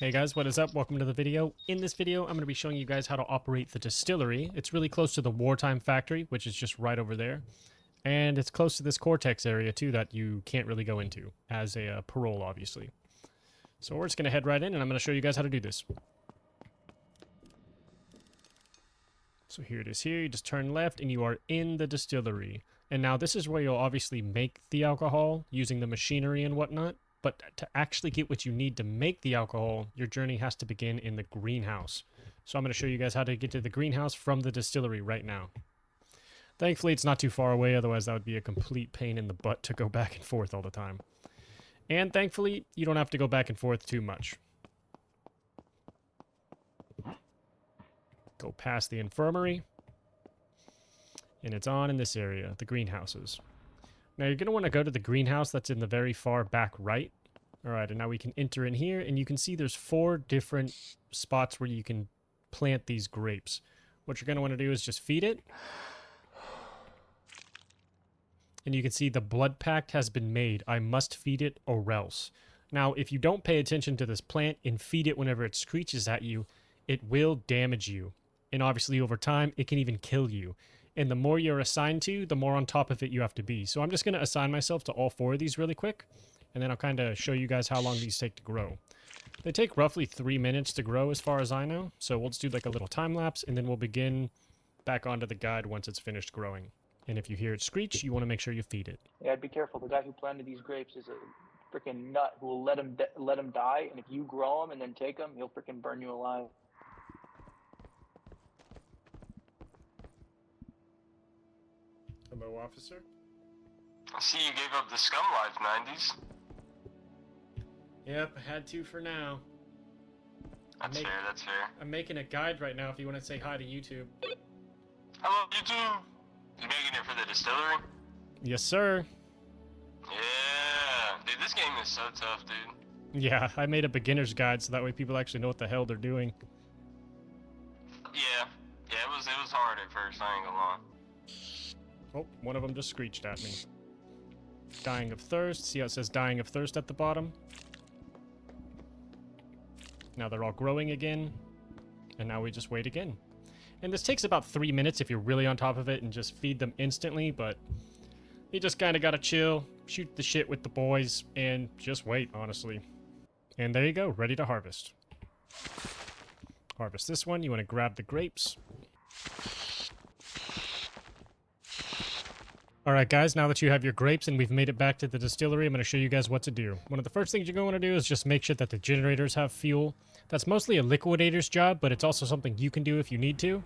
Hey guys, what is up? Welcome to the video. In this video, I'm going to be showing you guys how to operate the distillery. It's really close to the wartime factory, which is just right over there. And it's close to this cortex area too that you can't really go into as a parole, obviously. So we're just going to head right in and I'm going to show you guys how to do this. So here it is here. You just turn left and you are in the distillery. And now this is where you'll obviously make the alcohol using the machinery and whatnot. But to actually get what you need to make the alcohol, your journey has to begin in the greenhouse. So I'm going to show you guys how to get to the greenhouse from the distillery right now. Thankfully, it's not too far away, otherwise that would be a complete pain in the butt to go back and forth all the time. And thankfully, you don't have to go back and forth too much. Go past the infirmary. And it's on in this area, the greenhouses. Now you're going to want to go to the greenhouse that's in the very far back right. Alright, and now we can enter in here, and you can see there's 4 different spots where you can plant these grapes. What you're going to want to do is just feed it. And you can see the blood pact has been made. I must feed it or else. Now, if you don't pay attention to this plant and feed it whenever it screeches at you, it will damage you. And obviously over time, it can even kill you. And the more you're assigned to, the more on top of it you have to be. So I'm just going to assign myself to all 4 of these really quick. And then I'll kind of show you guys how long these take to grow. They take roughly 3 minutes to grow as far as I know. So we'll just do like a little time lapse and then we'll begin back onto the guide once it's finished growing. And if you hear it screech, you want to make sure you feed it. Yeah, be careful. The guy who planted these grapes is a freaking nut who will let them die. And if you grow them and then take them, he'll freaking burn you alive. Hello, officer. I see you gave up the scum life, 90s. Yep, I had to for now. That's fair, that's fair. I'm making a guide right now if you want to say hi to YouTube. Hello, YouTube! You making it for the distillery? Yes, sir. Yeah! Dude, this game is so tough, dude. Yeah, I made a beginner's guide so that way people actually know what the hell they're doing. Yeah. Yeah, it was hard at first, I ain't gonna lie. Oh, one of them just screeched at me. Dying of thirst. See how it says dying of thirst at the bottom? Now they're all growing again. And now we just wait again. And this takes about 3 minutes if you're really on top of it and just feed them instantly, but you just kind of gotta chill, shoot the shit with the boys, and just wait, honestly. And there you go, ready to harvest. Harvest this one. You want to grab the grapes. Alright guys, now that you have your grapes and we've made it back to the distillery, I'm going to show you guys what to do. One of the first things you're going to want to do is just make sure that the generators have fuel. That's mostly a liquidator's job, but it's also something you can do if you need to.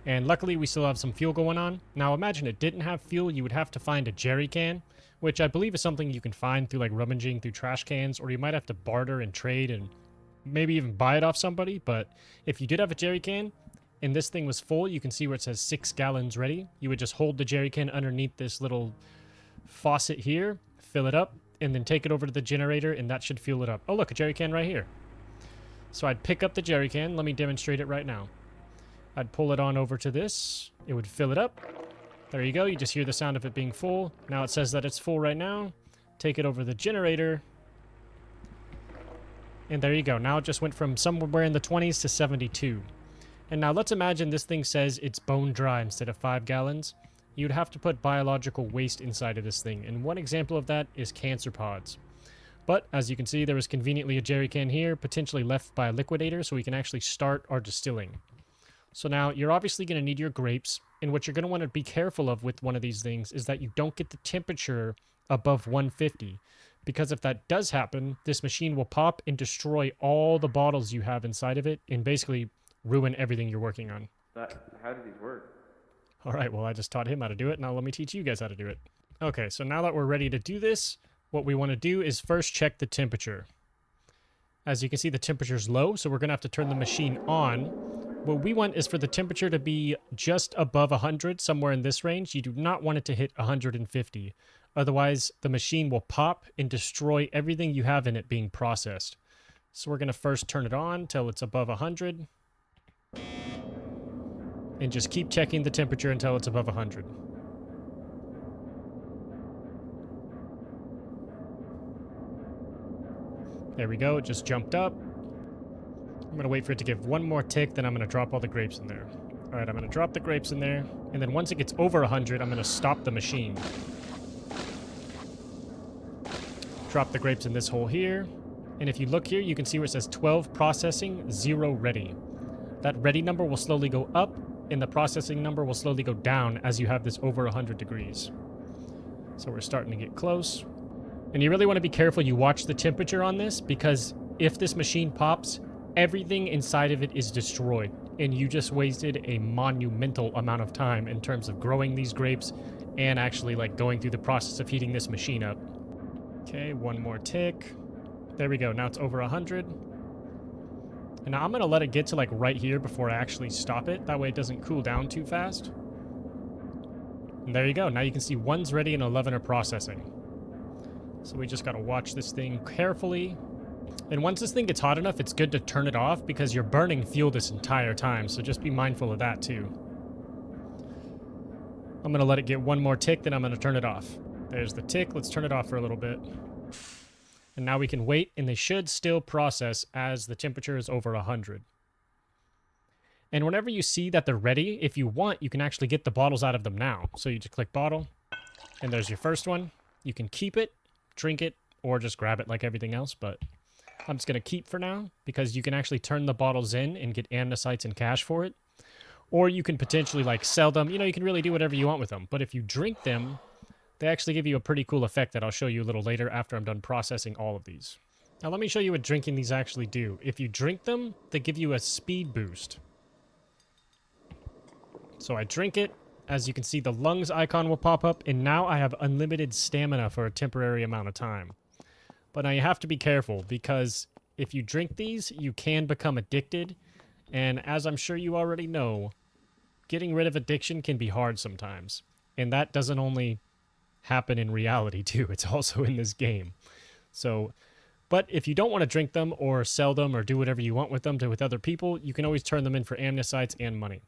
And luckily we still have some fuel going on. Now imagine it didn't have fuel, you would have to find a jerry can, which I believe is something you can find through like rummaging through trash cans, or you might have to barter and trade and maybe even buy it off somebody. But if you did have a jerry can, and this thing was full, you can see where it says 6 gallons ready. You would just hold the jerry can underneath this little faucet here, fill it up, and then take it over to the generator, and that should fuel it up. Oh, look, a jerry can right here. So I'd pick up the jerry can. Let me demonstrate it right now. I'd pull it on over to this. It would fill it up. There you go. You just hear the sound of it being full. Now it says that it's full right now. Take it over the generator. And there you go. Now it just went from somewhere in the 20s to 72. And now let's imagine this thing says it's bone dry instead of 5 gallons. You'd have to put biological waste inside of this thing. And one example of that is cancer pods. But as you can see, there was conveniently a jerry can here, potentially left by a liquidator, so we can actually start our distilling. So now you're obviously going to need your grapes. And what you're going to want to be careful of with one of these things is that you don't get the temperature above 150. Because if that does happen, this machine will pop and destroy all the bottles you have inside of it and basically ruin everything you're working on. How do these work? All right, well, I just taught him how to do it. Now let me teach you guys how to do it. Okay, so now that we're ready to do this, what we want to do is first check the temperature. As you can see, the temperature's low, so we're going to have to turn the machine on. What we want is for the temperature to be just above 100, somewhere in this range. You do not want it to hit 150. Otherwise, the machine will pop and destroy everything you have in it being processed. So we're going to first turn it on till it's above 100. And just keep checking the temperature until it's above 100. There we go, it just jumped up. I'm gonna wait for it to give one more tick, then I'm gonna drop all the grapes in there. Alright, I'm gonna drop the grapes in there, and then once it gets over 100, I'm gonna stop the machine. Drop the grapes in this hole here, and if you look here, you can see where it says 12 processing, 0 ready. That ready number will slowly go up, and the processing number will slowly go down as you have this over 100 degrees. So we're starting to get close. And you really want to be careful you watch the temperature on this, because if this machine pops, everything inside of it is destroyed, and you just wasted a monumental amount of time in terms of growing these grapes and actually like going through the process of heating this machine up. Okay, one more tick. There we go. Now it's over 100. And now I'm going to let it get to like right here before I actually stop it. That way it doesn't cool down too fast. And there you go. Now you can see 1's ready and 11 are processing. So we just got to watch this thing carefully. And once this thing gets hot enough, it's good to turn it off because you're burning fuel this entire time. So just be mindful of that too. I'm going to let it get one more tick, then I'm going to turn it off. There's the tick. Let's turn it off for a little bit. And now we can wait, and they should still process as the temperature is over 100. And whenever you see that they're ready, if you want, you can actually get the bottles out of them now. So you just click bottle, and there's your first one. You can keep it, drink it, or just grab it like everything else, but I'm just going to keep for now because you can actually turn the bottles in and get andesites and cash for it. Or you can potentially like sell them. You know, you can really do whatever you want with them. But if you drink them, they actually give you a pretty cool effect that I'll show you a little later after I'm done processing all of these. Now let me show you what drinking these actually do. If you drink them, they give you a speed boost. So I drink it. As you can see, the lungs icon will pop up, and now I have unlimited stamina for a temporary amount of time. But now you have to be careful, because if you drink these, you can become addicted. And as I'm sure you already know, getting rid of addiction can be hard sometimes. And that doesn't only happen in reality too, it's also in this game. So, but if you don't want to drink them or sell them or do whatever you want with them with other people, you can always turn them in for andesites and money.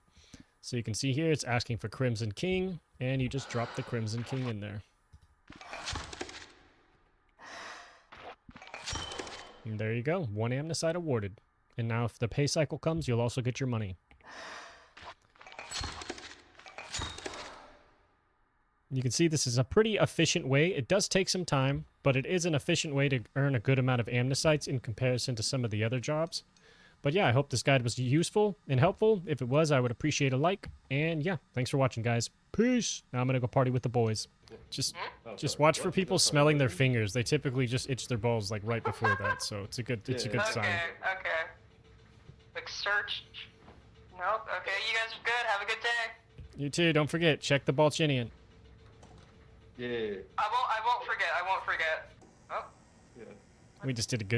So you can see here it's asking for Crimson King, and you just drop the Crimson King in there. And there you go, 1 andesite awarded. And now if the pay cycle comes, you'll also get your money. You can see this is a pretty efficient way. It does take some time, but it is an efficient way to earn a good amount of andesites in comparison to some of the other jobs. But yeah, I hope this guide was useful and helpful. If it was, I would appreciate a like. And yeah, thanks for watching, guys. Peace. Now I'm going to go party with the boys. Just watch for people smelling their fingers. They typically just itch their balls like right before that, so it's a good sign. Okay. Like search. Nope. Okay, you guys are good. Have a good day. You too. Don't forget, check the Balchinian. Yeah. I won't forget. Oh. We just did a good